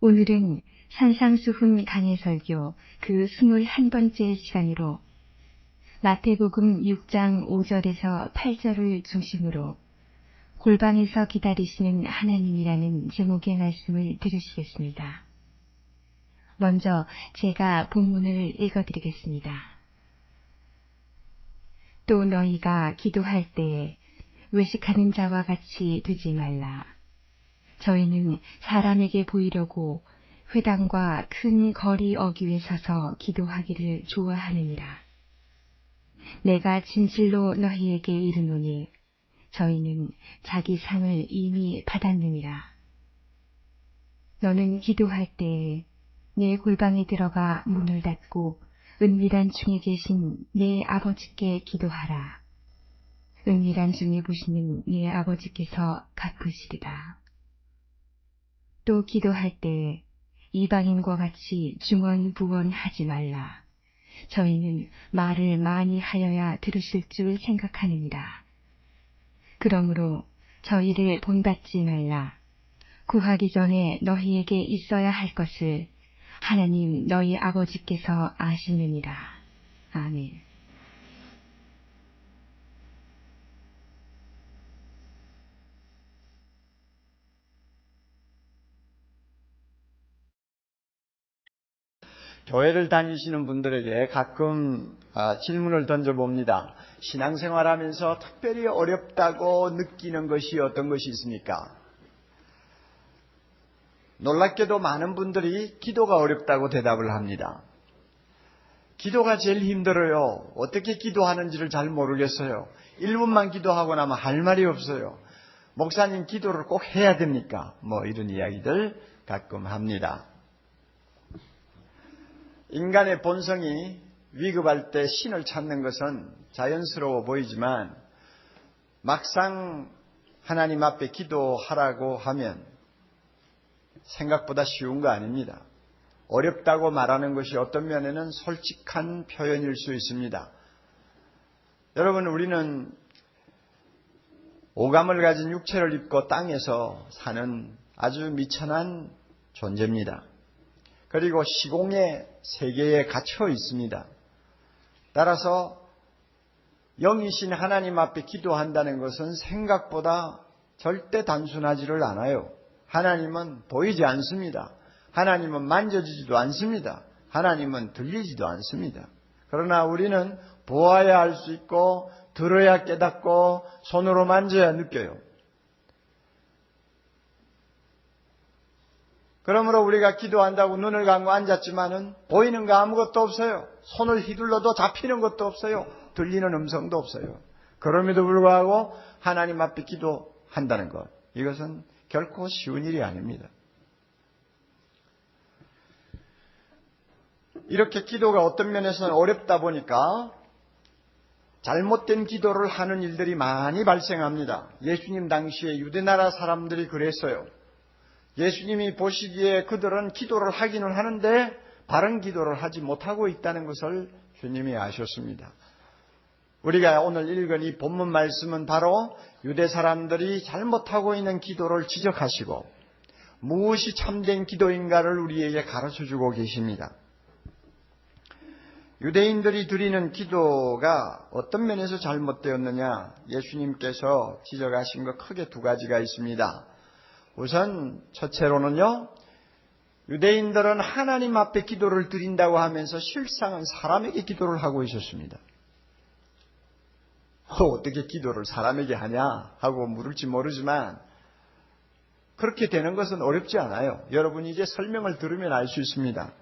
오늘은 산상수훈 강해 설교 그 21번째 시간으로 마태복음 6장 5절에서 8절을 중심으로 골방에서 기다리시는 하나님이라는 제목의 말씀을 들으시겠습니다. 먼저 제가 본문을 읽어드리겠습니다. 또 너희가 기도할 때에 외식하는 자와 같이 되지 말라. 저희는 사람에게 보이려고 회당과 큰 거리 어귀에 서서 기도하기를 좋아하느니라. 내가 진실로 너희에게 이르노니 저희는 자기 상을 이미 받았느니라. 너는 기도할 때에 내 골방에 들어가 문을 닫고 은밀한 중에 계신 내 아버지께 기도하라. 은밀한 중에 보시는 내 아버지께서 갚으시리라. 또 기도할 때에 이방인과 같이 중언부언하지 말라. 저희는 말을 많이 하여야 들으실 줄 생각하느니라. 그러므로 저희를 본받지 말라. 구하기 전에 너희에게 있어야 할 것을 하나님 너희 아버지께서 아시느니라. 아멘. 교회를 다니시는 분들에게 가끔 질문을 던져봅니다. 신앙생활하면서 특별히 어렵다고 느끼는 것이 어떤 것이 있습니까? 놀랍게도 많은 분들이 기도가 어렵다고 대답을 합니다. 기도가 제일 힘들어요. 어떻게 기도하는지를 잘 모르겠어요. 1분만 기도하고 나면 할 말이 없어요. 목사님 기도를 꼭 해야 됩니까? 이런 이야기들 가끔 합니다. 인간의 본성이 위급할 때 신을 찾는 것은 자연스러워 보이지만 막상 하나님 앞에 기도하라고 하면 생각보다 쉬운 거 아닙니다. 어렵다고 말하는 것이 어떤 면에는 솔직한 표현일 수 있습니다. 여러분, 우리는 오감을 가진 육체를 입고 땅에서 사는 아주 미천한 존재입니다. 그리고 시공의 세계에 갇혀 있습니다. 따라서 영이신 하나님 앞에 기도한다는 것은 생각보다 절대 단순하지를 않아요. 하나님은 보이지 않습니다. 하나님은 만져지지도 않습니다. 하나님은 들리지도 않습니다. 그러나 우리는 보아야 알 수 있고 들어야 깨닫고 손으로 만져야 느껴요. 그러므로 우리가 기도한다고 눈을 감고 앉았지만은 보이는 거 아무것도 없어요. 손을 휘둘러도 잡히는 것도 없어요. 들리는 음성도 없어요. 그럼에도 불구하고 하나님 앞에 기도한다는 것, 이것은 결코 쉬운 일이 아닙니다. 이렇게 기도가 어떤 면에서는 어렵다 보니까 잘못된 기도를 하는 일들이 많이 발생합니다. 예수님 당시에 유대나라 사람들이 그랬어요. 예수님이 보시기에 그들은 기도를 하기는 하는데 바른 기도를 하지 못하고 있다는 것을 주님이 아셨습니다. 우리가 오늘 읽은 이 본문 말씀은 바로 유대 사람들이 잘못하고 있는 기도를 지적하시고 무엇이 참된 기도인가를 우리에게 가르쳐주고 계십니다. 유대인들이 드리는 기도가 어떤 면에서 잘못되었느냐, 예수님께서 지적하신 것 크게 두 가지가 있습니다. 우선 첫째로는요, 유대인들은 하나님 앞에 기도를 드린다고 하면서 실상은 사람에게 기도를 하고 있었습니다. 어떻게 기도를 사람에게 하냐 하고 물을지 모르지만 그렇게 되는 것은 어렵지 않아요. 여러분이 이제 설명을 들으면 알 수 있습니다.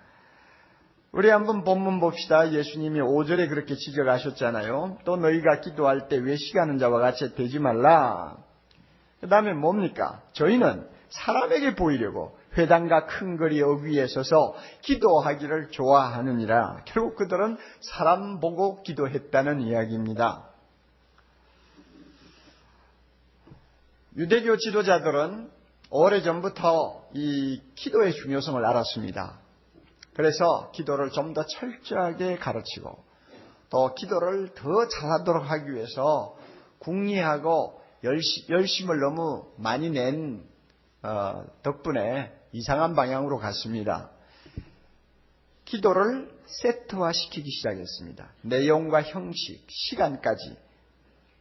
우리 한번 본문 봅시다. 예수님이 5절에 그렇게 지적하셨잖아요. 또 너희가 기도할 때 외식하는 자와 같이 되지 말라. 그 다음에 뭡니까? 저희는 사람에게 보이려고 회당과 큰 거리 어귀에 서서 기도하기를 좋아하느니라. 결국 그들은 사람 보고 기도했다는 이야기입니다. 유대교 지도자들은 오래전부터 이 기도의 중요성을 알았습니다. 그래서 기도를 좀 더 철저하게 가르치고 또 기도를 더 잘하도록 하기 위해서 궁리하고 열심을 너무 많이 낸 덕분에 이상한 방향으로 갔습니다. 기도를 세트화시키기 시작했습니다. 내용과 형식, 시간까지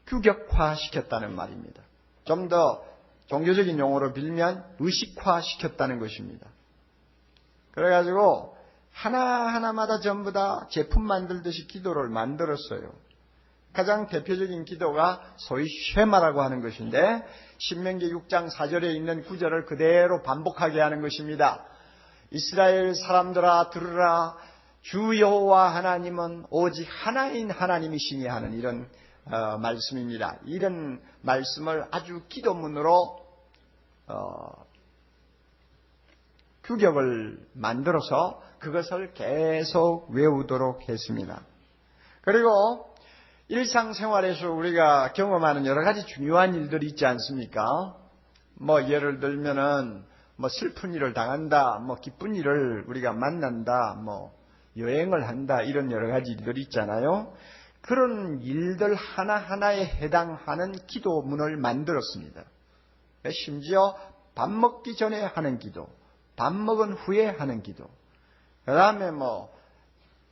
규격화시켰다는 말입니다. 좀 더 종교적인 용어로 빌면 의식화시켰다는 것입니다. 그래가지고 하나하나마다 전부 다 제품 만들듯이 기도를 만들었어요. 가장 대표적인 기도가 소위 쉐마라고 하는 것인데 신명기 6장 4절에 있는 구절을 그대로 반복하게 하는 것입니다. 이스라엘 사람들아 들으라, 주 여호와 하나님은 오직 하나인 하나님이시니 하는 이런 말씀입니다. 이런 말씀을 아주 기도문으로 규격을 만들어서 그것을 계속 외우도록 했습니다. 그리고 일상생활에서 우리가 경험하는 여러 가지 중요한 일들이 있지 않습니까? 예를 들면은 슬픈 일을 당한다, 기쁜 일을 우리가 만난다, 여행을 한다, 이런 여러 가지 일들이 있잖아요. 그런 일들 하나하나에 해당하는 기도문을 만들었습니다. 심지어 밥 먹기 전에 하는 기도, 밥 먹은 후에 하는 기도, 그 다음에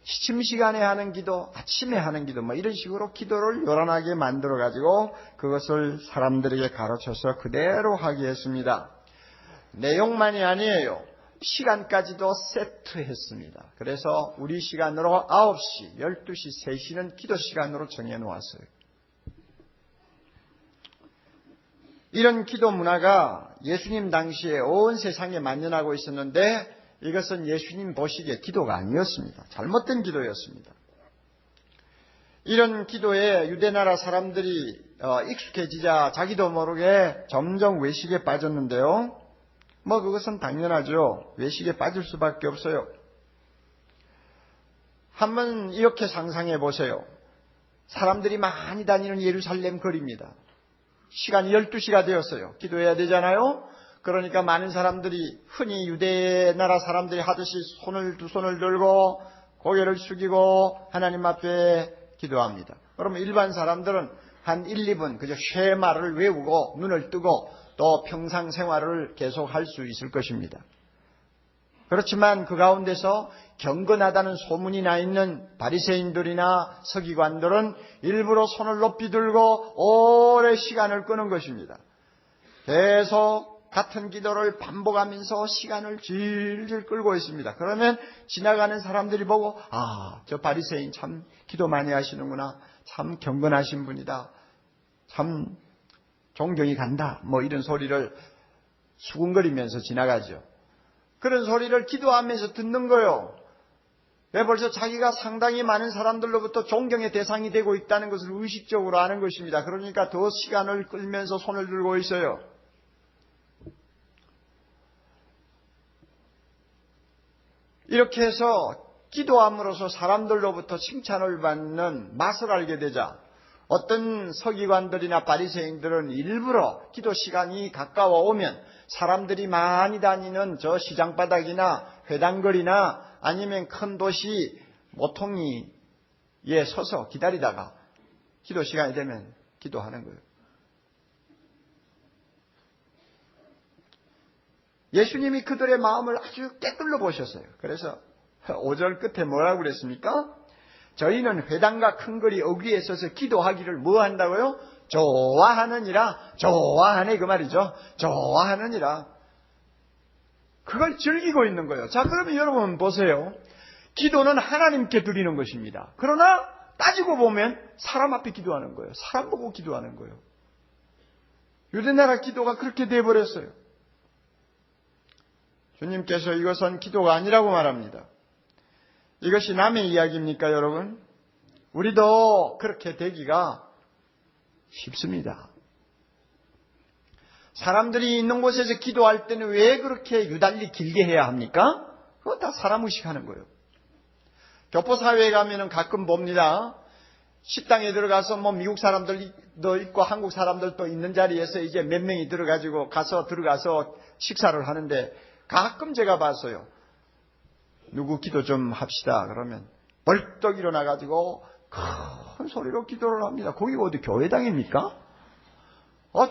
시침 시간에 하는 기도, 아침에 하는 기도, 이런 식으로 기도를 요란하게 만들어가지고 그것을 사람들에게 가르쳐서 그대로 하게 했습니다. 내용만이 아니에요. 시간까지도 세트했습니다. 그래서 우리 시간으로 9시, 12시, 3시는 기도 시간으로 정해놓았어요. 이런 기도 문화가 예수님 당시에 온 세상에 만연하고 있었는데 이것은 예수님 보시기에 기도가 아니었습니다. 잘못된 기도였습니다. 이런 기도에 유대나라 사람들이 익숙해지자 자기도 모르게 점점 외식에 빠졌는데요. 그것은 당연하죠. 외식에 빠질 수밖에 없어요. 한번 이렇게 상상해 보세요. 사람들이 많이 다니는 예루살렘 거리입니다. 시간이 12시가 되었어요. 기도해야 되잖아요. 그러니까 많은 사람들이 흔히 유대나라 사람들이 하듯이 두 손을 들고 고개를 숙이고 하나님 앞에 기도합니다. 그러면 일반 사람들은 한 1, 2분 그저 쉐마를 외우고 눈을 뜨고 또 평상 생활을 계속할 수 있을 것입니다. 그렇지만 그 가운데서 경건하다는 소문이 나 있는 바리새인들이나 서기관들은 일부러 손을 높이 들고 오래 시간을 끄는 것입니다. 계속 같은 기도를 반복하면서 시간을 질질 끌고 있습니다. 그러면 지나가는 사람들이 보고 저 바리새인 참 기도 많이 하시는구나. 참 경건하신 분이다. 참 존경이 간다. 이런 소리를 수군거리면서 지나가죠. 그런 소리를 기도하면서 듣는 거예요. 왜 벌써 자기가 상당히 많은 사람들로부터 존경의 대상이 되고 있다는 것을 의식적으로 아는 것입니다. 그러니까 더 시간을 끌면서 손을 들고 있어요. 이렇게 해서 기도함으로써 사람들로부터 칭찬을 받는 맛을 알게 되자 어떤 서기관들이나 바리새인들은 일부러 기도 시간이 가까워 오면 사람들이 많이 다니는 저 시장바닥이나 회당거리나 아니면 큰 도시 모퉁이에 서서 기다리다가 기도 시간이 되면 기도하는 거예요. 예수님이 그들의 마음을 아주 꿰뚫러 보셨어요. 그래서 5절 끝에 뭐라고 그랬습니까? 저희는 회당과 큰 거리 어귀에 서서 기도하기를 뭐 한다고요? 좋아하느니라. 좋아하네 그 말이죠. 좋아하느니라. 그걸 즐기고 있는 거예요. 자, 그러면 여러분 보세요. 기도는 하나님께 드리는 것입니다. 그러나 따지고 보면 사람 앞에 기도하는 거예요. 사람 보고 기도하는 거예요. 유대나라 기도가 그렇게 돼버렸어요. 주님께서 이것은 기도가 아니라고 말합니다. 이것이 남의 이야기입니까, 여러분? 우리도 그렇게 되기가 쉽습니다. 사람들이 있는 곳에서 기도할 때는 왜 그렇게 유달리 길게 해야 합니까? 그거 다 사람 의식하는 거예요. 교포사회에 가면은 가끔 봅니다. 식당에 들어가서 미국 사람들도 있고 한국 사람들도 있는 자리에서 이제 몇 명이 들어가서 식사를 하는데 가끔 제가 봤어요. 누구 기도 좀 합시다. 그러면 벌떡 일어나가지고 큰 소리로 기도를 합니다. 거기가 어디 교회당입니까?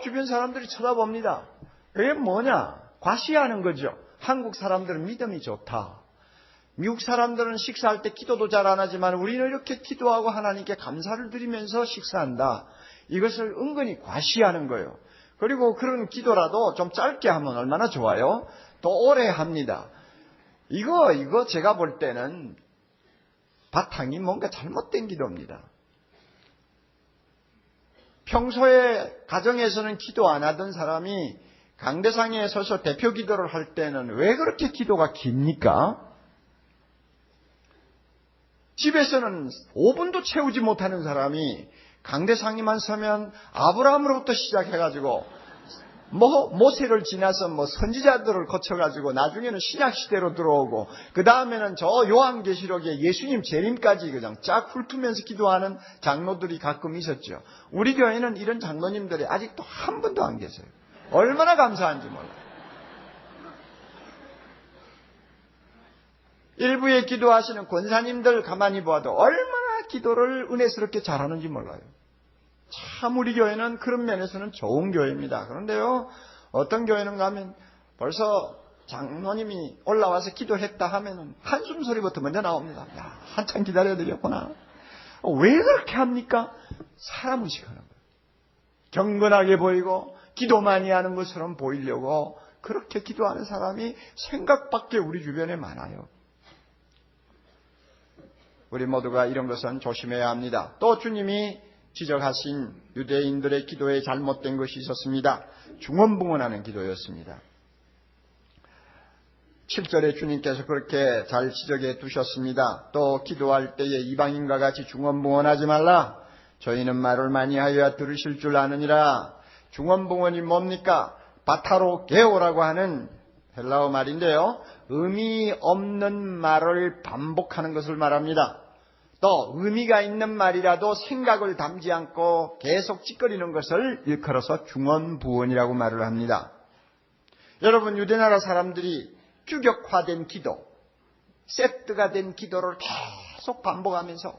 주변 사람들이 쳐다봅니다. 그게 뭐냐? 과시하는 거죠. 한국 사람들은 믿음이 좋다. 미국 사람들은 식사할 때 기도도 잘 안 하지만 우리는 이렇게 기도하고 하나님께 감사를 드리면서 식사한다. 이것을 은근히 과시하는 거예요. 그리고 그런 기도라도 좀 짧게 하면 얼마나 좋아요? 또 오래 합니다. 이거 제가 볼 때는 바탕이 뭔가 잘못된 기도입니다. 평소에 가정에서는 기도 안 하던 사람이 강대상에 서서 대표 기도를 할 때는 왜 그렇게 기도가 깁니까? 집에서는 5분도 채우지 못하는 사람이 강대상에만 서면 아브라함으로부터 시작해가지고 모세를 지나서 선지자들을 거쳐가지고 나중에는 신약시대로 들어오고 그 다음에는 저 요한계시록에 예수님 재림까지 그냥 쫙 훑으면서 기도하는 장로들이 가끔 있었죠. 우리 교회는 이런 장로님들이 아직도 한 분도 안 계세요. 얼마나 감사한지 몰라요. 일부에 기도하시는 권사님들 가만히 보아도 얼마나 기도를 은혜스럽게 잘하는지 몰라요. 참 우리 교회는 그런 면에서는 좋은 교회입니다. 그런데요, 어떤 교회는 가면 벌써 장로님이 올라와서 기도했다 하면은 한숨 소리부터 먼저 나옵니다. 야, 한참 기다려야 되겠구나. 왜 그렇게 합니까? 사람 의식하는 거예요. 경건하게 보이고 기도 많이 하는 것처럼 보이려고 그렇게 기도하는 사람이 생각밖에 우리 주변에 많아요. 우리 모두가 이런 것은 조심해야 합니다. 또 주님이 지적하신 유대인들의 기도에 잘못된 것이 있었습니다. 중언부언하는 기도였습니다. 7절에 주님께서 그렇게 잘 지적해 두셨습니다. 또 기도할 때에 이방인과 같이 중언부언하지 말라. 저희는 말을 많이 하여야 들으실 줄 아느니라. 중언부언이 뭡니까? 바타로게오라고 하는 헬라어 말인데요. 의미 없는 말을 반복하는 것을 말합니다. 또 의미가 있는 말이라도 생각을 담지 않고 계속 찌꺼리는 것을 일컬어서 중언부언이라고 말을 합니다. 여러분, 유대나라 사람들이 규격화된 기도, 세트가 된 기도를 계속 반복하면서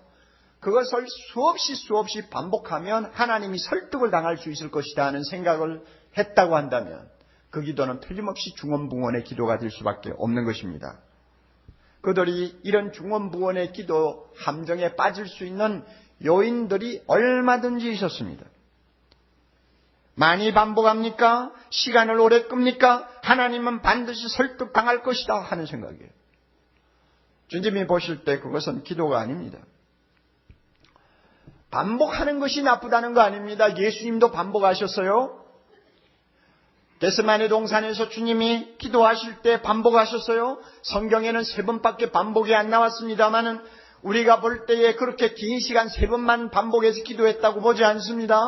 그것을 수없이 반복하면 하나님이 설득을 당할 수 있을 것이다 하는 생각을 했다고 한다면 그 기도는 틀림없이 중언부언의 기도가 될 수밖에 없는 것입니다. 그들이 이런 중언부언의 기도 함정에 빠질 수 있는 요인들이 얼마든지 있었습니다. 많이 반복합니까? 시간을 오래 끕니까? 하나님은 반드시 설득당할 것이다 하는 생각이에요. 주님이 보실 때 그것은 기도가 아닙니다. 반복하는 것이 나쁘다는 거 아닙니다. 예수님도 반복하셨어요. 겟세마네 동산에서 주님이 기도하실 때 반복하셨어요. 성경에는 3번밖에 반복이 안 나왔습니다만은 우리가 볼 때에 그렇게 긴 시간 3번만 반복해서 기도했다고 보지 않습니다.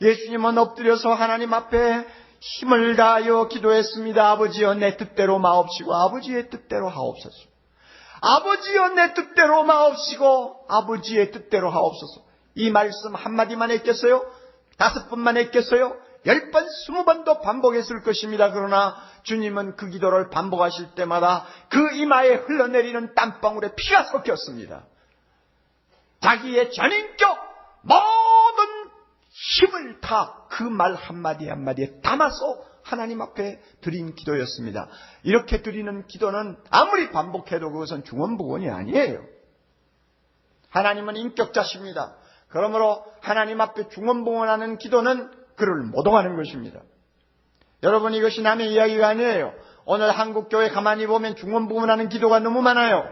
예수님은 엎드려서 하나님 앞에 힘을 다하여 기도했습니다. 아버지여 내 뜻대로 마옵시고 아버지의 뜻대로 하옵소서. 아버지여 내 뜻대로 마옵시고 아버지의 뜻대로 하옵소서. 이 말씀 한마디만 했겠어요? 5번만 했겠어요? 10번, 20번도 반복했을 것입니다. 그러나 주님은 그 기도를 반복하실 때마다 그 이마에 흘러내리는 땀방울에 피가 섞였습니다. 자기의 전인격 모든 힘을 다 그 말 한마디 한마디에 담아서 하나님 앞에 드린 기도였습니다. 이렇게 드리는 기도는 아무리 반복해도 그것은 중언부언이 아니에요. 하나님은 인격자십니다. 그러므로 하나님 앞에 중언부언하는 기도는 그를 모독하는 것입니다. 여러분, 이것이 남의 이야기가 아니에요. 오늘 한국교회 가만히 보면 중언부언하는 기도가 너무 많아요.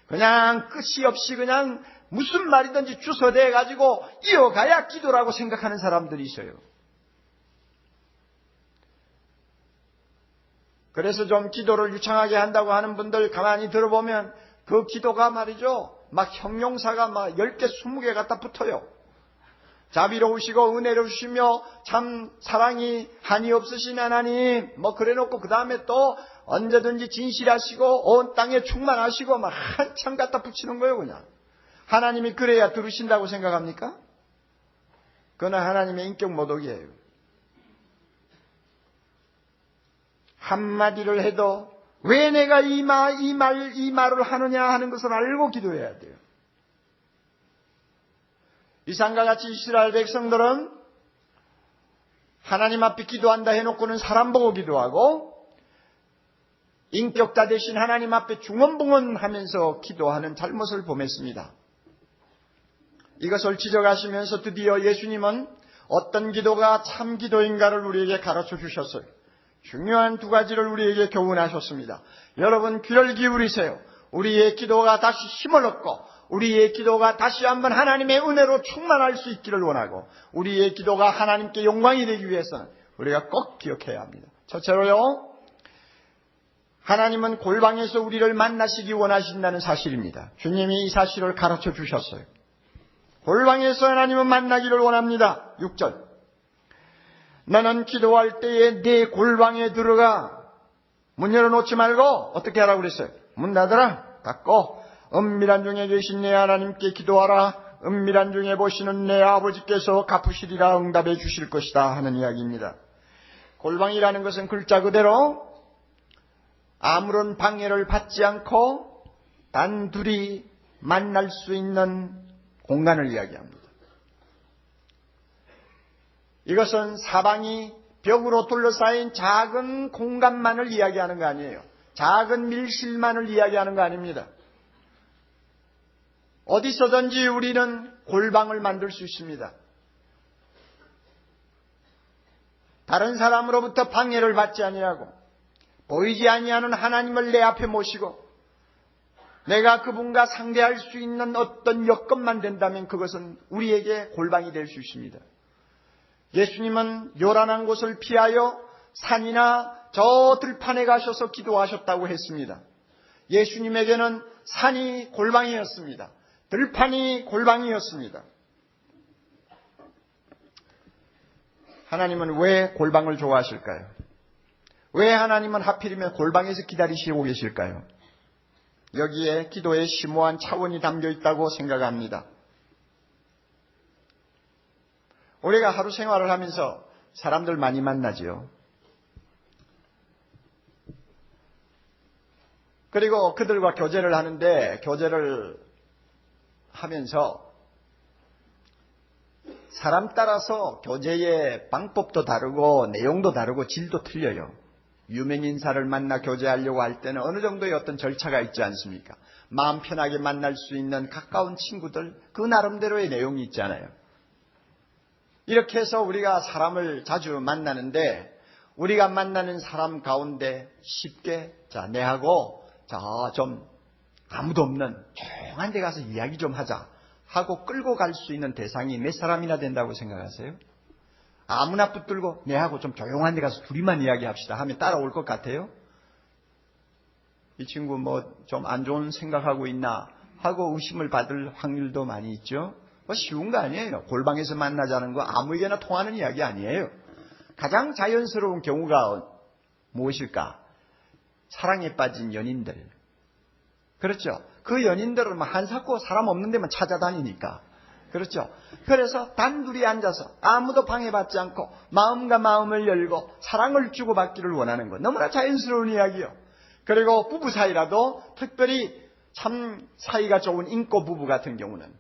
그냥 끝이 없이 그냥 무슨 말이든지 주워대 가지고 이어가야 기도라고 생각하는 사람들이 있어요. 그래서 좀 기도를 유창하게 한다고 하는 분들 가만히 들어보면 그 기도가 말이죠, 막 형용사가 막 10개, 20개 갖다 붙어요. 자비로우시고 은혜로우시며 참 사랑이 한이 없으신 하나님 그래놓고 그 다음에 또 언제든지 진실하시고 온 땅에 충만하시고 막 한참 갖다 붙이는 거예요. 그냥 하나님이 그래야 들으신다고 생각합니까? 그건 하나님의 인격 모독이에요. 한마디를 해도 왜 내가 이 말을 하느냐 하는 것을 알고 기도해야 돼요. 이상과 같이 이스라엘 백성들은 하나님 앞에 기도한다 해놓고는 사람 보고 기도하고 인격자 되신 하나님 앞에 중언부언하면서 기도하는 잘못을 범했습니다. 이것을 지적하시면서 드디어 예수님은 어떤 기도가 참 기도인가를 우리에게 가르쳐 주셨어요. 중요한 두 가지를 우리에게 교훈하셨습니다. 여러분 귀를 기울이세요. 우리의 기도가 다시 힘을 얻고 우리의 기도가 다시 한번 하나님의 은혜로 충만할 수 있기를 원하고 우리의 기도가 하나님께 영광이 되기 위해서는 우리가 꼭 기억해야 합니다. 첫째로요, 하나님은 골방에서 우리를 만나시기 원하신다는 사실입니다. 주님이 이 사실을 가르쳐 주셨어요. 골방에서 하나님은 만나기를 원합니다. 6절. 너는 기도할 때에 네 골방에 들어가 문 열어놓지 말고 어떻게 하라고 그랬어요? 문 닫아라. 닫고 은밀한 중에 계신 내 하나님께 기도하라. 은밀한 중에 보시는 내 아버지께서 갚으시리라 응답해 주실 것이다 하는 이야기입니다. 골방이라는 것은 글자 그대로 아무런 방해를 받지 않고 단둘이 만날 수 있는 공간을 이야기합니다. 이것은 사방이 벽으로 둘러싸인 작은 공간만을 이야기하는 거 아니에요. 작은 밀실만을 이야기하는 거 아닙니다. 어디서든지 우리는 골방을 만들 수 있습니다. 다른 사람으로부터 방해를 받지 아니하고 보이지 아니하는 하나님을 내 앞에 모시고 내가 그분과 상대할 수 있는 어떤 여건만 된다면 그것은 우리에게 골방이 될 수 있습니다. 예수님은 요란한 곳을 피하여 산이나 저 들판에 가셔서 기도하셨다고 했습니다. 예수님에게는 산이 골방이었습니다. 들판이 골방이었습니다. 하나님은 왜 골방을 좋아하실까요? 왜 하나님은 하필이면 골방에서 기다리시고 계실까요? 여기에 기도의 심오한 차원이 담겨 있다고 생각합니다. 우리가 하루 생활을 하면서 사람들 많이 만나지요. 그리고 그들과 교제를 하는데 교제를 하면서 사람 따라서 교제의 방법도 다르고 내용도 다르고 질도 틀려요. 유명 인사를 만나 교제하려고 할 때는 어느 정도의 어떤 절차가 있지 않습니까? 마음 편하게 만날 수 있는 가까운 친구들, 그 나름대로의 내용이 있잖아요. 이렇게 해서 우리가 사람을 자주 만나는데 우리가 만나는 사람 가운데 쉽게 내하고 좀 아무도 없는 조용한 데 가서 이야기 좀 하자 하고 끌고 갈 수 있는 대상이 몇 사람이나 된다고 생각하세요? 아무나 붙들고 내하고 좀 조용한 데 가서 둘이만 이야기합시다 하면 따라올 것 같아요? 이 친구 좀 안 좋은 생각하고 있나 하고 의심을 받을 확률도 많이 있죠. 쉬운 거 아니에요. 골방에서 만나자는 거 아무에게나 통하는 이야기 아니에요. 가장 자연스러운 경우가 무엇일까? 사랑에 빠진 연인들. 그렇죠. 그 연인들은 한사코 사람 없는 데만 찾아다니니까. 그렇죠. 그래서 단둘이 앉아서 아무도 방해받지 않고 마음과 마음을 열고 사랑을 주고받기를 원하는 것. 너무나 자연스러운 이야기요. 그리고 부부 사이라도 특별히 참 사이가 좋은 인고 부부 같은 경우는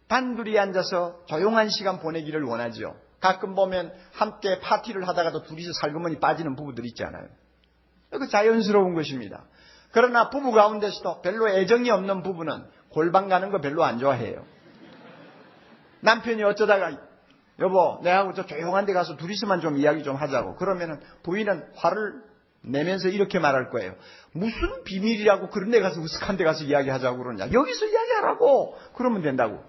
단둘이 앉아서 조용한 시간 보내기를 원하죠. 가끔 보면 함께 파티를 하다가도 둘이서 살그머니 빠지는 부부들 있잖아요. 그 자연스러운 것입니다. 그러나 부부 가운데서도 별로 애정이 없는 부부는 골방 가는 거 별로 안 좋아해요. 남편이 어쩌다가 여보 내하고 저 조용한 데 가서 둘이서만 좀 이야기 좀 하자고 그러면은 부인은 화를 내면서 이렇게 말할 거예요. 무슨 비밀이라고 그런 데 가서 으슥한 데 가서 이야기하자고 그러냐. 여기서 이야기하라고 그러면 된다고.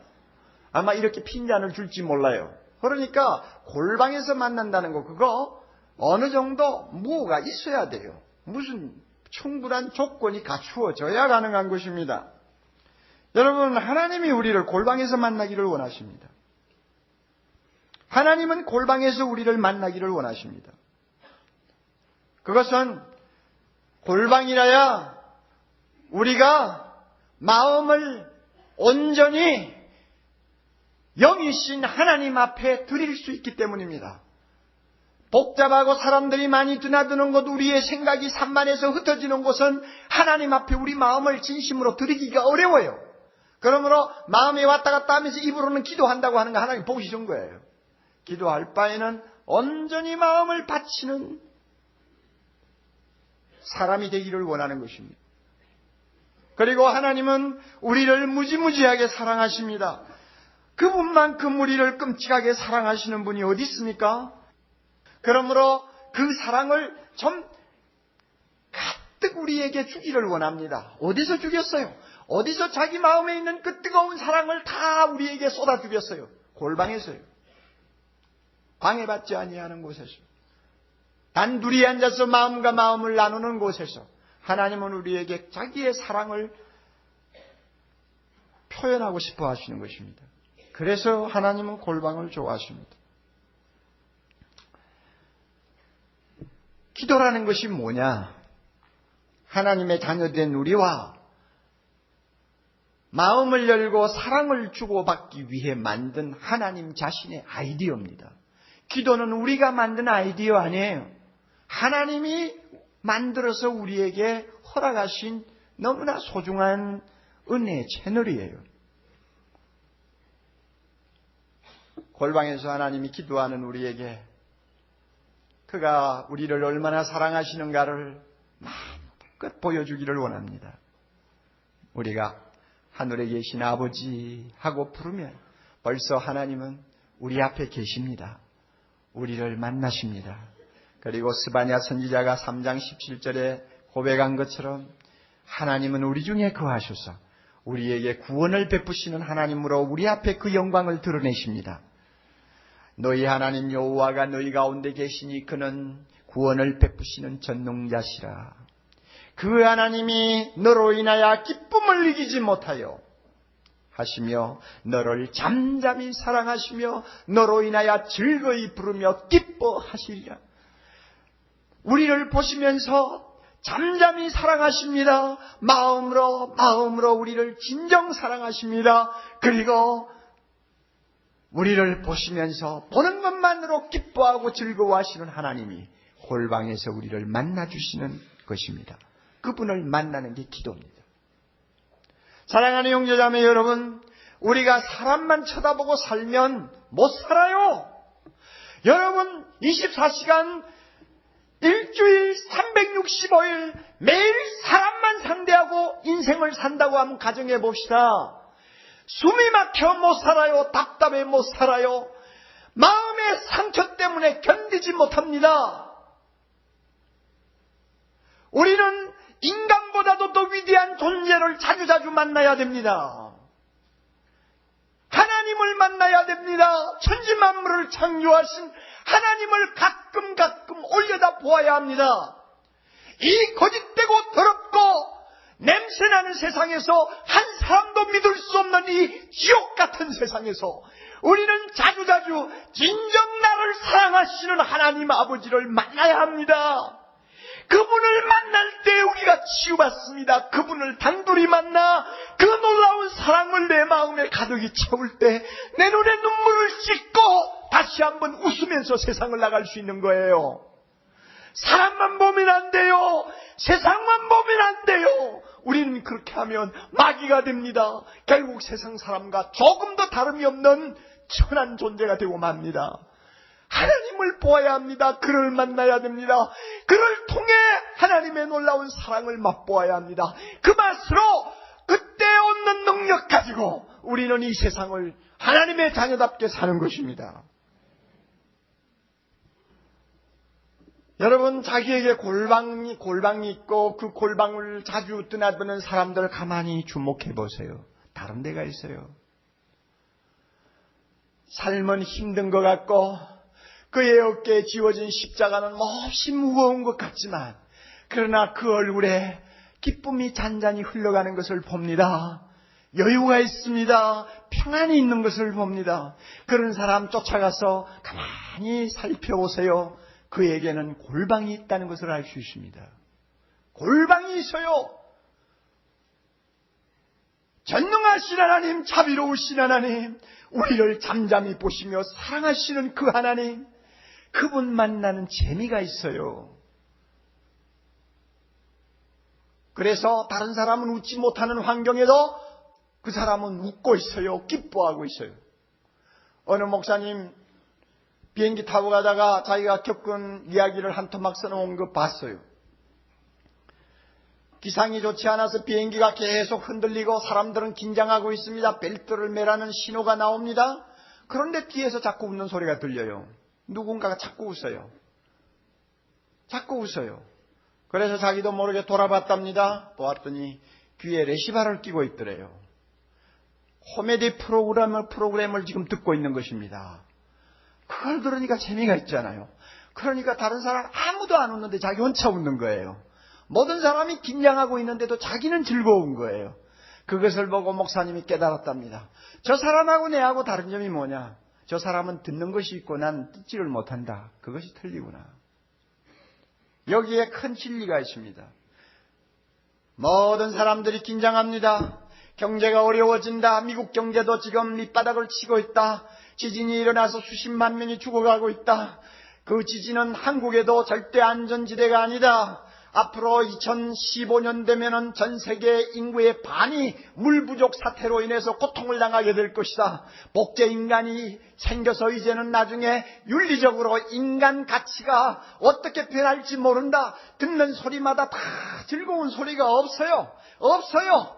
아마 이렇게 핀잔을 줄지 몰라요. 그러니까 골방에서 만난다는 거 그거 어느 정도 뭐가 있어야 돼요. 무슨 충분한 조건이 갖추어져야 가능한 것입니다. 여러분 하나님이 우리를 골방에서 만나기를 원하십니다. 하나님은 골방에서 우리를 만나기를 원하십니다. 그것은 골방이라야 우리가 마음을 온전히 영이신 하나님 앞에 드릴 수 있기 때문입니다. 복잡하고 사람들이 많이 드나드는 곳, 우리의 생각이 산만해서 흩어지는 곳은 하나님 앞에 우리 마음을 진심으로 드리기가 어려워요. 그러므로 마음이 왔다 갔다 하면서 입으로는 기도한다고 하는 거 하나님 보기 좋은 거예요. 기도할 바에는 온전히 마음을 바치는 사람이 되기를 원하는 것입니다. 그리고 하나님은 우리를 무지무지하게 사랑하십니다. 그분만큼 우리를 끔찍하게 사랑하시는 분이 어디 있습니까? 그러므로 그 사랑을 좀 가득 우리에게 주기를 원합니다. 어디서 주겠어요? 어디서 자기 마음에 있는 그 뜨거운 사랑을 다 우리에게 쏟아 주겠어요? 골방에서요. 방해받지 아니하는 곳에서. 단둘이 앉아서 마음과 마음을 나누는 곳에서 하나님은 우리에게 자기의 사랑을 표현하고 싶어 하시는 것입니다. 그래서 하나님은 골방을 좋아하십니다. 기도라는 것이 뭐냐? 하나님의 자녀된 우리와 마음을 열고 사랑을 주고받기 위해 만든 하나님 자신의 아이디어입니다. 기도는 우리가 만든 아이디어 아니에요. 하나님이 만들어서 우리에게 허락하신 너무나 소중한 은혜의 채널이에요. 골방에서 하나님이 기도하는 우리에게 그가 우리를 얼마나 사랑하시는가를 마음껏 보여주기를 원합니다. 우리가 하늘에 계신 아버지 하고 부르면 벌써 하나님은 우리 앞에 계십니다. 우리를 만나십니다. 그리고 스바냐 선지자가 3장 17절에 고백한 것처럼 하나님은 우리 중에 거하셔서 우리에게 구원을 베푸시는 하나님으로 우리 앞에 그 영광을 드러내십니다. 너희 하나님 여호와가 너희 가운데 계시니 그는 구원을 베푸시는 전능자시라. 그 하나님이 너로 인하여 기쁨을 이기지 못하여 하시며 너를 잠잠히 사랑하시며 너로 인하여 즐거이 부르며 기뻐하시리라. 우리를 보시면서 잠잠히 사랑하십니다. 마음으로 우리를 진정 사랑하십니다. 그리고 우리를 보시면서 보는 것만으로 기뻐하고 즐거워하시는 하나님이 골방에서 우리를 만나주시는 것입니다. 그분을 만나는 게 기도입니다. 사랑하는 형제자매 여러분, 우리가 사람만 쳐다보고 살면 못 살아요. 여러분 24시간 일주일 365일 매일 사람만 상대하고 인생을 산다고 한번 가정해 봅시다. 숨이 막혀 못 살아요. 답답해 못 살아요. 마음의 상처 때문에 견디지 못합니다. 우리는 인간보다도 더 위대한 존재를 자주자주 만나야 됩니다. 하나님을 만나야 됩니다. 천지만물을 창조하신 하나님을 가끔 올려다 보아야 합니다. 이 거짓되고 더럽고 냄새나는 세상에서 한 사람도 믿을 수 없는 이 지옥 같은 세상에서 우리는 자주자주 진정 나를 사랑하시는 하나님 아버지를 만나야 합니다. 그분을 만날 때 우리가 치유받습니다. 그분을 단둘이 만나 그 놀라운 사랑을 내 마음에 가득히 채울 때 내 눈에 눈물을 씻고 다시 한번 웃으면서 세상을 나갈 수 있는 거예요. 사람만 보면 안 돼요. 세상만 보면 안 돼요. 우리는 그렇게 하면 마귀가 됩니다. 결국 세상 사람과 조금도 다름이 없는 천한 존재가 되고 맙니다. 하나님을 보아야 합니다. 그를 만나야 됩니다. 그를 통해 하나님의 놀라운 사랑을 맛보아야 합니다. 그 맛으로 그때 얻는 능력 가지고 우리는 이 세상을 하나님의 자녀답게 사는 것입니다. 여러분, 자기에게 골방이 있고 그 골방을 자주 드나드는 사람들 가만히 주목해 보세요. 다른 데가 있어요. 삶은 힘든 것 같고 그의 어깨에 지워진 십자가는 몹시 무거운 것 같지만 그러나 그 얼굴에 기쁨이 잔잔히 흘러가는 것을 봅니다. 여유가 있습니다. 평안이 있는 것을 봅니다. 그런 사람 쫓아가서 가만히 살펴보세요. 그에게는 골방이 있다는 것을 알 수 있습니다. 골방이 있어요. 전능하신 하나님, 자비로우신 하나님, 우리를 잠잠히 보시며 사랑하시는 그 하나님, 그분 만나는 재미가 있어요. 그래서 다른 사람은 웃지 못하는 환경에도 그 사람은 웃고 있어요. 기뻐하고 있어요. 어느 목사님 비행기 타고 가다가 자기가 겪은 이야기를 한 토막 써놓은 거 봤어요. 기상이 좋지 않아서 비행기가 계속 흔들리고 사람들은 긴장하고 있습니다. 벨트를 매라는 신호가 나옵니다. 그런데 뒤에서 자꾸 웃는 소리가 들려요. 누군가가 자꾸 웃어요. 자꾸 웃어요. 그래서 자기도 모르게 돌아봤답니다. 보았더니 귀에 레시바를 끼고 있더래요. 코미디 프로그램을 지금 듣고 있는 것입니다. 그걸 들으니까 재미가 있잖아요. 그러니까 다른 사람 아무도 안 웃는데 자기 혼자 웃는 거예요. 모든 사람이 긴장하고 있는데도 자기는 즐거운 거예요. 그것을 보고 목사님이 깨달았답니다. 저 사람하고 내하고 다른 점이 뭐냐? 저 사람은 듣는 것이 있고 난 듣지를 못한다. 그것이 틀리구나. 여기에 큰 진리가 있습니다. 모든 사람들이 긴장합니다. 경제가 어려워진다. 미국 경제도 지금 밑바닥을 치고 있다. 지진이 일어나서 수십만 명이 죽어가고 있다. 그 지진은 한국에도 절대 안전지대가 아니다. 앞으로 2015년 되면은 전 세계 인구의 반이 물 부족 사태로 인해서 고통을 당하게 될 것이다. 복제 인간이 생겨서 이제는 나중에 윤리적으로 인간 가치가 어떻게 변할지 모른다. 듣는 소리마다 다 즐거운 소리가 없어요. 없어요.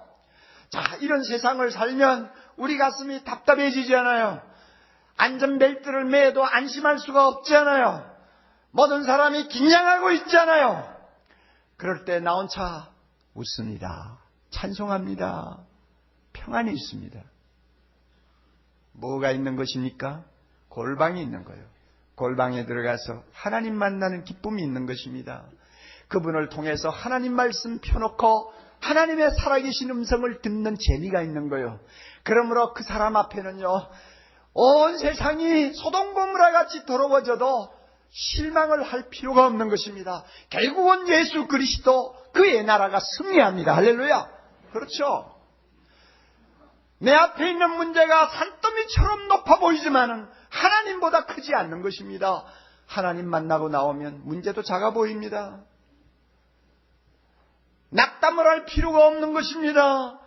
자, 이런 세상을 살면 우리 가슴이 답답해지잖아요. 안전벨트를 매도 안심할 수가 없잖아요. 모든 사람이 긴장하고 있잖아요. 그럴 때 나 혼자 웃습니다. 찬송합니다. 평안이 있습니다. 뭐가 있는 것입니까? 골방이 있는 거예요. 골방에 들어가서 하나님 만나는 기쁨이 있는 것입니다. 그분을 통해서 하나님 말씀 펴놓고 하나님의 살아계신 음성을 듣는 재미가 있는 거예요. 그러므로 그 사람 앞에는요, 온 세상이 소돔고모라 같이 더러워져도 실망을 할 필요가 없는 것입니다. 결국은 예수 그리스도 그의 나라가 승리합니다. 할렐루야. 그렇죠. 내 앞에 있는 문제가 산더미처럼 높아 보이지만은 하나님보다 크지 않는 것입니다. 하나님 만나고 나오면 문제도 작아 보입니다. 낙담을 할 필요가 없는 것입니다.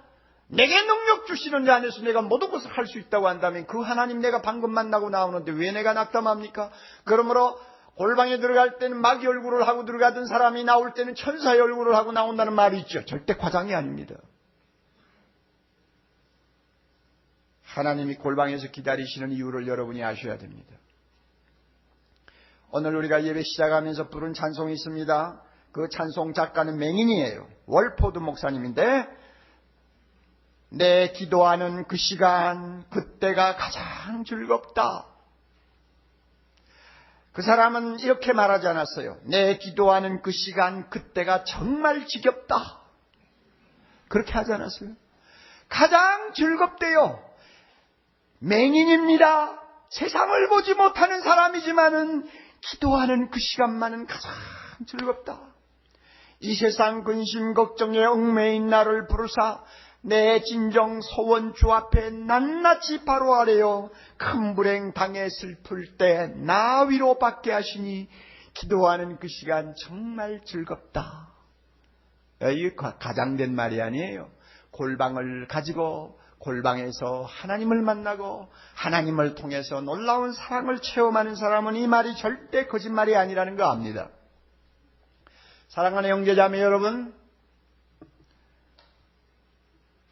내게 능력 주시는 자 안에서 내가 모든 것을 할 수 있다고 한다면 그 하나님 내가 방금 만나고 나오는데 왜 내가 낙담합니까? 그러므로 골방에 들어갈 때는 마귀 얼굴을 하고 들어가던 사람이 나올 때는 천사의 얼굴을 하고 나온다는 말이 있죠. 절대 과장이 아닙니다. 하나님이 골방에서 기다리시는 이유를 여러분이 아셔야 됩니다. 오늘 우리가 예배 시작하면서 부른 찬송이 있습니다. 그 찬송 작가는 맹인이에요. 월포드 목사님인데, 내 기도하는 그 시간, 그때가 가장 즐겁다. 그 사람은 이렇게 말하지 않았어요. 내 기도하는 그 시간, 그때가 정말 지겹다. 그렇게 하지 않았어요. 가장 즐겁대요. 맹인입니다. 세상을 보지 못하는 사람이지만은 기도하는 그 시간만은 가장 즐겁다. 이 세상 근심 걱정에 얽매인 나를 부르사 내 진정 소원 주 앞에 낱낱이 바로 아래요. 큰 불행 당해 슬플 때 나 위로받게 하시니 기도하는 그 시간 정말 즐겁다. 이게 가장된 말이 아니에요. 골방을 가지고 골방에서 하나님을 만나고 하나님을 통해서 놀라운 사랑을 체험하는 사람은 이 말이 절대 거짓말이 아니라는 거 압니다. 사랑하는 형제자매 여러분,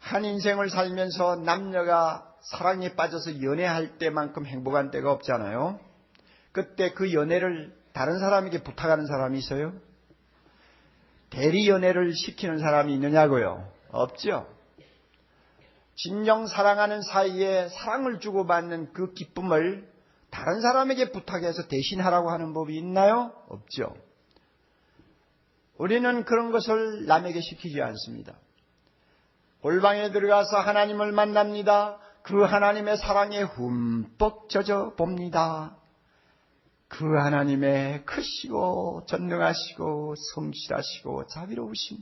한 인생을 살면서 남녀가 사랑에 빠져서 연애할 때만큼 행복한 때가 없잖아요. 그때 그 연애를 다른 사람에게 부탁하는 사람이 있어요? 대리 연애를 시키는 사람이 있느냐고요? 없죠. 진정 사랑하는 사이에 사랑을 주고받는 그 기쁨을 다른 사람에게 부탁해서 대신하라고 하는 법이 있나요? 없죠. 우리는 그런 것을 남에게 시키지 않습니다. 골방에 들어가서 하나님을 만납니다. 그 하나님의 사랑에 흠뻑 젖어 봅니다. 그 하나님의 크시고 전능하시고 성실하시고 자비로우신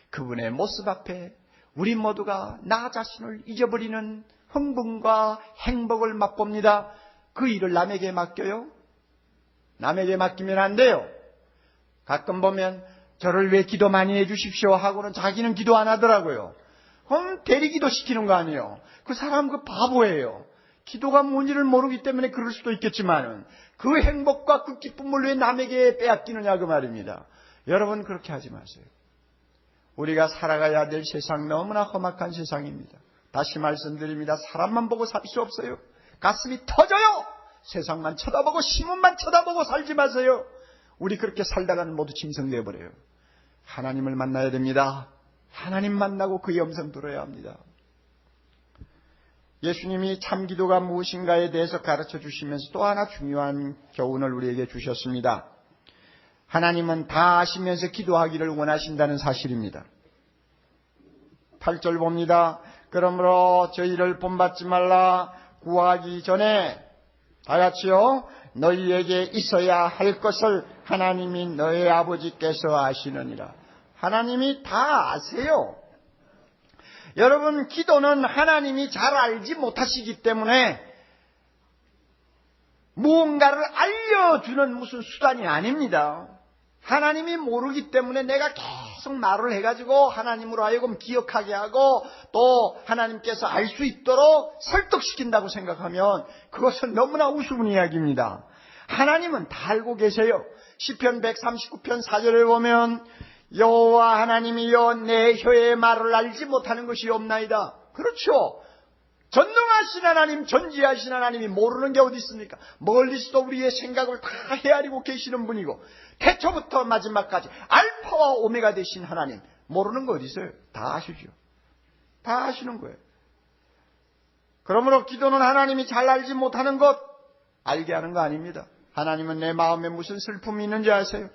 그분의 모습 앞에 우리 모두가 나 자신을 잊어버리는 흥분과 행복을 맛봅니다. 그 일을 남에게 맡겨요? 남에게 맡기면 안 돼요. 가끔 보면 저를 왜 기도 많이 해주십시오 하고는 자기는 기도 안 하더라고요. 그럼 대리기도 시키는 거 아니에요. 그 사람 그 바보예요. 기도가 뭔지를 모르기 때문에 그럴 수도 있겠지만 그 행복과 그 기쁨을 왜 남에게 빼앗기느냐 그 말입니다. 여러분 그렇게 하지 마세요. 우리가 살아가야 될 세상 너무나 험악한 세상입니다. 다시 말씀드립니다. 사람만 보고 살 수 없어요. 가슴이 터져요. 세상만 쳐다보고 신문만 쳐다보고 살지 마세요. 우리 그렇게 살다가는 모두 짐승되어 버려요. 하나님을 만나야 됩니다. 하나님 만나고 그의 음성 들어야 합니다. 예수님이 참 기도가 무엇인가에 대해서 가르쳐 주시면서 또 하나 중요한 교훈을 우리에게 주셨습니다. 하나님은 다 아시면서 기도하기를 원하신다는 사실입니다. 8절 봅니다. 그러므로 저희를 본받지 말라. 구하기 전에 다 같이요. 너희에게 있어야 할 것을 하나님이 너희 아버지께서 아시느니라. 하나님이 다 아세요. 여러분, 기도는 하나님이 잘 알지 못하시기 때문에 무언가를 알려주는 무슨 수단이 아닙니다. 하나님이 모르기 때문에 내가 계속 말을 해가지고 하나님으로 하여금 기억하게 하고 또 하나님께서 알 수 있도록 설득시킨다고 생각하면 그것은 너무나 우스운 이야기입니다. 하나님은 다 알고 계세요. 시편 139편 4절에 보면 여호와 하나님이여 내 혀의 말을 알지 못하는 것이 없나이다. 그렇죠. 전능하신 하나님, 전지하신 하나님이 모르는 게 어디 있습니까? 멀리서도 우리의 생각을 다 헤아리고 계시는 분이고 태초부터 마지막까지 알파와 오메가 되신 하나님, 모르는 거 어디 있어요? 다 아시죠. 다 아시는 거예요. 그러므로 기도는 하나님이 잘 알지 못하는 것, 알게 하는 거 아닙니다. 하나님은 내 마음에 무슨 슬픔이 있는지 아세요?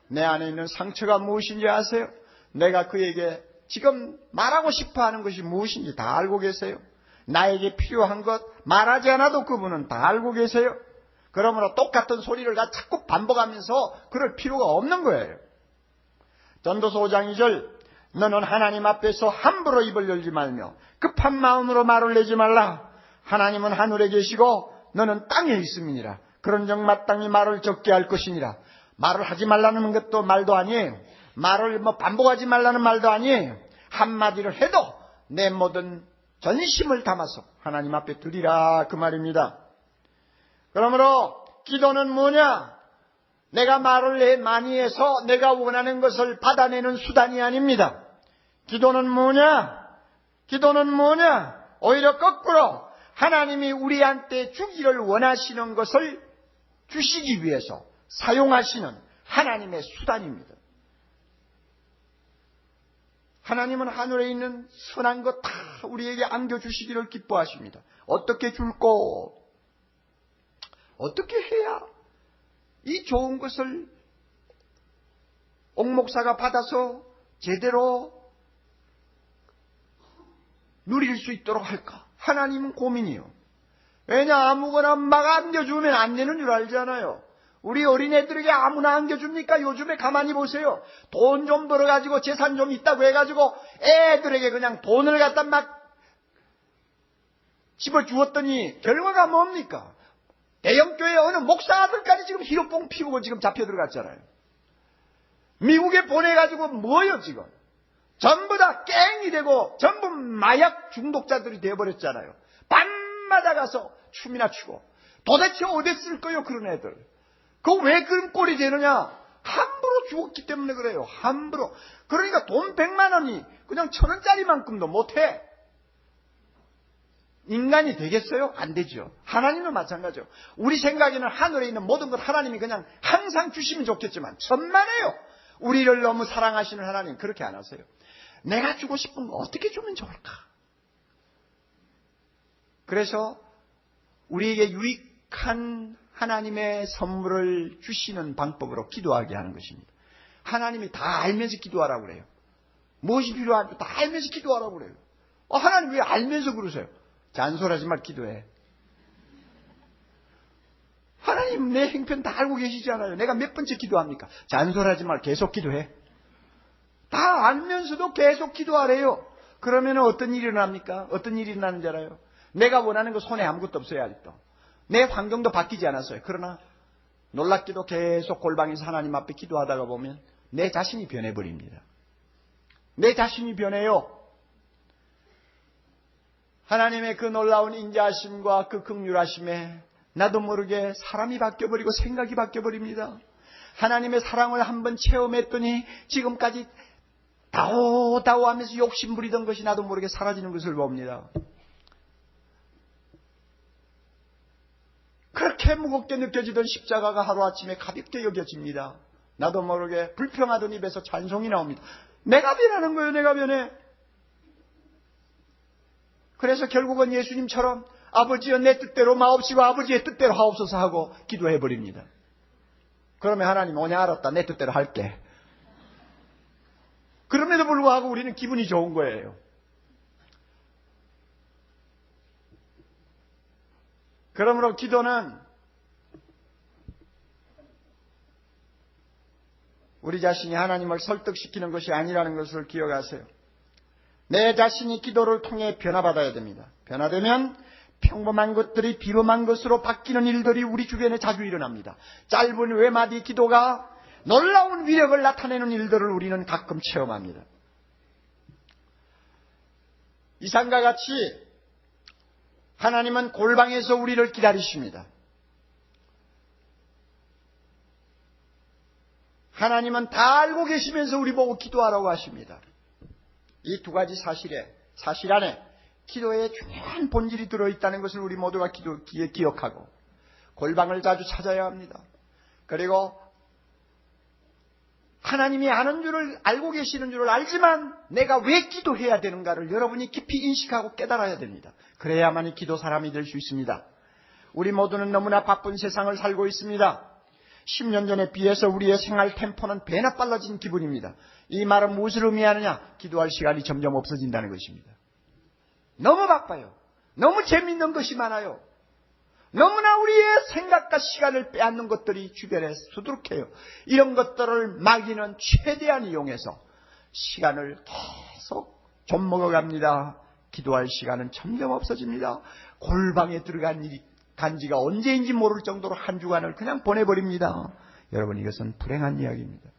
내 안에 있는 상처가 무엇인지 아세요? 내가 그에게 지금 말하고 싶어하는 것이 무엇인지 다 알고 계세요. 나에게 필요한 것 말하지 않아도 그분은 다 알고 계세요. 그러므로 똑같은 소리를 자꾸 반복하면서 그럴 필요가 없는 거예요. 전도서 5장 2절 너는 하나님 앞에서 함부로 입을 열지 말며 급한 마음으로 말을 내지 말라. 하나님은 하늘에 계시고 너는 땅에 있음이니라. 그런즉 마땅히 말을 적게 할 것이니라. 말을 하지 말라는 것도 말도 아니에요. 말을 반복하지 말라는 말도 아니에요. 한마디를 해도 내 모든 전심을 담아서 하나님 앞에 드리라 그 말입니다. 그러므로 기도는 뭐냐? 내가 말을 많이 해서 내가 원하는 것을 받아내는 수단이 아닙니다. 기도는 뭐냐? 기도는 뭐냐? 오히려 거꾸로 하나님이 우리한테 주기를 원하시는 것을 주시기 위해서 사용하시는 하나님의 수단입니다. 하나님은 하늘에 있는 선한 것 다 우리에게 안겨주시기를 기뻐하십니다. 어떻게 줄꼬? 어떻게 해야 이 좋은 것을 옥목사가 받아서 제대로 누릴 수 있도록 할까? 하나님은 고민이요. 왜냐, 아무거나 막 안겨주면 안 되는 줄 알잖아요. 우리 어린애들에게 아무나 안겨줍니까? 요즘에 가만히 보세요. 돈 좀 벌어가지고 재산 좀 있다고 해가지고 애들에게 그냥 돈을 갖다 막 집어주었더니 결과가 뭡니까? 대형교회 어느 목사들까지 지금 히로뽕 피우고 지금 잡혀 들어갔잖아요. 미국에 보내가지고 뭐요 지금? 전부 다 깽이 되고 전부 마약 중독자들이 되어버렸잖아요. 밤마다 가서 춤이나 추고. 도대체 어디 쓸 거요 그런 애들. 그거 왜 그런 꼴이 되느냐? 함부로 죽었기 때문에 그래요. 함부로. 그러니까 돈 100만 원이 그냥 1,000원짜리만큼도 못해. 인간이 되겠어요? 안 되죠. 하나님은 마찬가지죠. 우리 생각에는 하늘에 있는 모든 것 하나님이 그냥 항상 주시면 좋겠지만 천만에요. 우리를 너무 사랑하시는 하나님 그렇게 안 하세요. 내가 주고 싶은 거 어떻게 주면 좋을까? 그래서 우리에게 유익한 하나님의 선물을 주시는 방법으로 기도하게 하는 것입니다. 하나님이 다 알면서 기도하라고 그래요. 무엇이 필요한지 다 알면서 기도하라고 그래요. 하나님 왜 알면서 그러세요? 잔소리하지 말 기도해. 하나님 내 행편 다 알고 계시잖아요. 내가 몇 번째 기도합니까? 잔소리하지 말 계속 기도해. 다 알면서도 계속 기도하래요. 그러면 어떤 일이 일어납니까? 어떤 일이 일어나는지 알아요? 내가 원하는 거 손에 아무것도 없어요 아직도. 내 환경도 바뀌지 않았어요. 그러나 놀랍게도 계속 골방에서 하나님 앞에 기도하다가 보면 내 자신이 변해버립니다. 내 자신이 변해요. 하나님의 그 놀라운 인자하심과 그 긍휼하심에 나도 모르게 사람이 바뀌어버리고 생각이 바뀌어버립니다. 하나님의 사랑을 한번 체험했더니 지금까지 다오다오하면서 욕심 부리던 것이 나도 모르게 사라지는 것을 봅니다. 그렇게 무겁게 느껴지던 십자가가 하루아침에 가볍게 여겨집니다. 나도 모르게 불평하던 입에서 찬송이 나옵니다. 내가 변하는 거예요. 내가 변해. 그래서 결국은 예수님처럼 아버지여 내 뜻대로 마옵시고 아버지의 뜻대로 하옵소서 하고 기도해버립니다. 그러면 하나님 오냐 알았다. 내 뜻대로 할게. 그럼에도 불구하고 우리는 기분이 좋은 거예요. 그러므로 기도는 우리 자신이 하나님을 설득시키는 것이 아니라는 것을 기억하세요. 내 자신이 기도를 통해 변화받아야 됩니다. 변화되면 평범한 것들이 비범한 것으로 바뀌는 일들이 우리 주변에 자주 일어납니다. 짧은 외마디 기도가 놀라운 위력을 나타내는 일들을 우리는 가끔 체험합니다. 이상과 같이 하나님은 골방에서 우리를 기다리십니다. 하나님은 다 알고 계시면서 우리 보고 기도하라고 하십니다. 이 두 가지 사실 안에 기도에 중요한 본질이 들어있다는 것을 우리 모두가 기억하고 골방을 자주 찾아야 합니다. 그리고 하나님이 아는 줄을 알고 계시는 줄을 알지만 내가 왜 기도해야 되는가를 여러분이 깊이 인식하고 깨달아야 됩니다. 그래야만이 기도 사람이 될 수 있습니다. 우리 모두는 너무나 바쁜 세상을 살고 있습니다. 10년 전에 비해서 우리의 생활 템포는 배나 빨라진 기분입니다. 이 말은 무엇을 의미하느냐? 기도할 시간이 점점 없어진다는 것입니다. 너무 바빠요. 너무 재밌는 것이 많아요. 너무나 우리의 생각과 시간을 빼앗는 것들이 주변에 수두룩해요. 이런 것들을 마귀는 최대한 이용해서 시간을 계속 좀 먹어갑니다. 기도할 시간은 점점 없어집니다. 골방에 들어간 지가 언제인지 모를 정도로 한 주간을 그냥 보내버립니다. 여러분, 이것은 불행한 이야기입니다.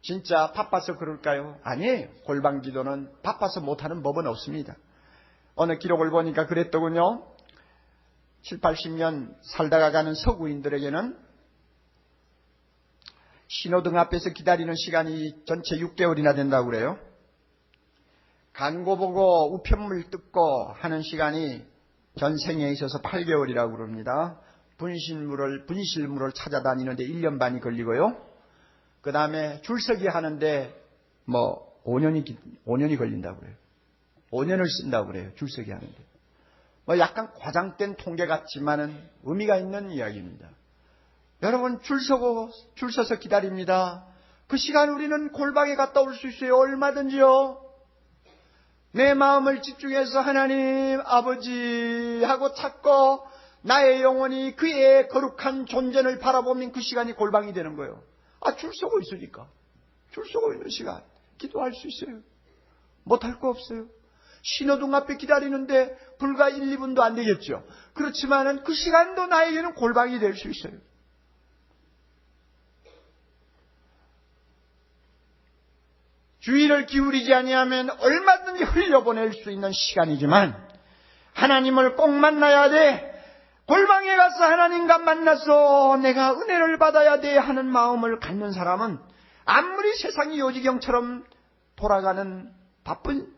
진짜 바빠서 그럴까요? 아니에요. 골방 기도는 바빠서 못하는 법은 없습니다. 어느 기록을 보니까 그랬더군요. 7, 80년 살다가 가는 서구인들에게는 신호등 앞에서 기다리는 시간이 전체 6개월이나 된다고 그래요. 광고 보고 우편물 뜯고 하는 시간이 전생에 있어서 8개월이라고 그럽니다. 분실물을 찾아다니는데 1년 반이 걸리고요. 그 다음에 줄서기 하는데 5년이 걸린다고 그래요. 5년을 쓴다고 그래요. 줄서기 하는데. 약간 과장된 통계 같지만은 의미가 있는 이야기입니다. 여러분, 줄 서서 기다립니다. 그 시간 우리는 골방에 갔다 올 수 있어요. 얼마든지요. 내 마음을 집중해서 하나님 아버지 하고 찾고 나의 영혼이 그의 거룩한 존재를 바라보면 그 시간이 골방이 되는 거예요. 줄 서고 있으니까. 줄 서고 있는 시간 기도할 수 있어요. 못할 거 없어요. 신호등 앞에 기다리는데 불과 1, 2분도 안 되겠죠. 그렇지만은 그 시간도 나에게는 골방이 될 수 있어요. 주의를 기울이지 아니하면 얼마든지 흘려보낼 수 있는 시간이지만 하나님을 꼭 만나야 돼. 골방에 가서 하나님과 만나서 내가 은혜를 받아야 돼 하는 마음을 갖는 사람은 아무리 세상이 요지경처럼 돌아가는 바쁜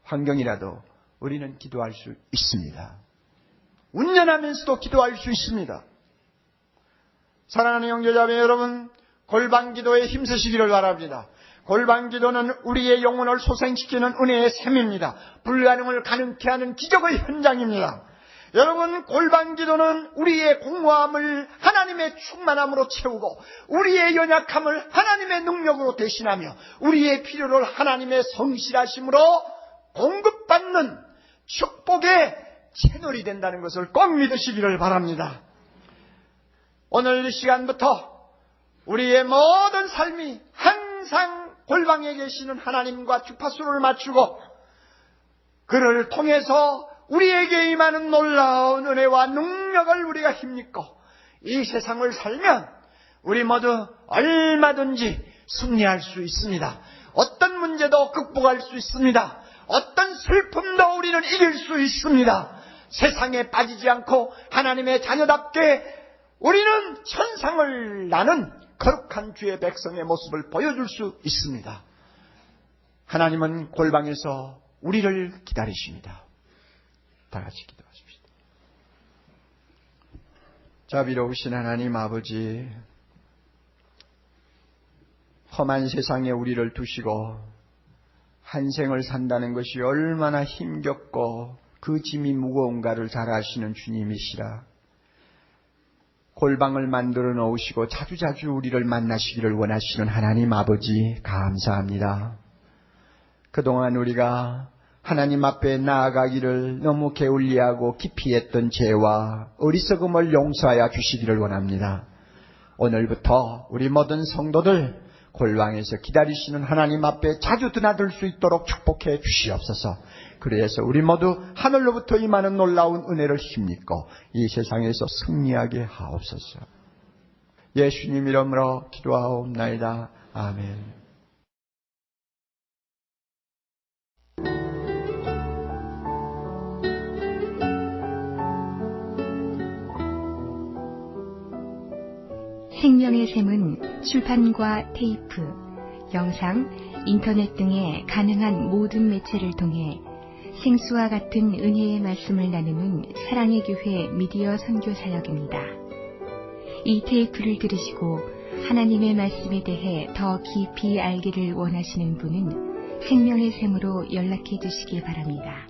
환경이라도 우리는 기도할 수 있습니다. 운전하면서도 기도할 수 있습니다. 사랑하는 형제자매 여러분, 골방 기도에 힘쓰시기를 바랍니다. 골방 기도는 우리의 영혼을 소생시키는 은혜의 샘입니다. 불가능을 가능케 하는 기적의 현장입니다. 여러분, 골방 기도는 우리의 공허함을 하나님의 충만함으로 채우고 우리의 연약함을 하나님의 능력으로 대신하며 우리의 필요를 하나님의 성실하심으로 공급받는 축복의 채널이 된다는 것을 꼭 믿으시기를 바랍니다. 오늘 이 시간부터 우리의 모든 삶이 항상 골방에 계시는 하나님과 주파수를 맞추고 그를 통해서 우리에게 임하는 놀라운 은혜와 능력을 우리가 힘입고 이 세상을 살면 우리 모두 얼마든지 승리할 수 있습니다. 어떤 문제도 극복할 수 있습니다. 어떤 슬픔도 우리는 이길 수 있습니다. 세상에 빠지지 않고 하나님의 자녀답게 우리는 천상을 나는 거룩한 주의 백성의 모습을 보여줄 수 있습니다. 하나님은 골방에서 우리를 기다리십니다. 다 같이 기도하십시다. 자비로우신 하나님 아버지, 험한 세상에 우리를 두시고 한 생을 산다는 것이 얼마나 힘겹고 그 짐이 무거운가를 잘 아시는 주님이시라. 골방을 만들어 놓으시고 자주자주 우리를 만나시기를 원하시는 하나님 아버지, 감사합니다. 그동안 우리가 하나님 앞에 나아가기를 너무 게을리하고 기피했던 죄와 어리석음을 용서하여 주시기를 원합니다. 오늘부터 우리 모든 성도들 골방에서 기다리시는 하나님 앞에 자주 드나들 수 있도록 축복해 주시옵소서. 그래서 우리 모두 하늘로부터 임하는 놀라운 은혜를 힘입고 이 세상에서 승리하게 하옵소서. 예수님 이름으로 기도하옵나이다. 아멘. 생명의 샘은 출판과 테이프, 영상, 인터넷 등의 가능한 모든 매체를 통해 생수와 같은 은혜의 말씀을 나누는 사랑의 교회 미디어 선교 사역입니다. 이 테이프를 들으시고 하나님의 말씀에 대해 더 깊이 알기를 원하시는 분은 생명의 샘으로 연락해 주시기 바랍니다.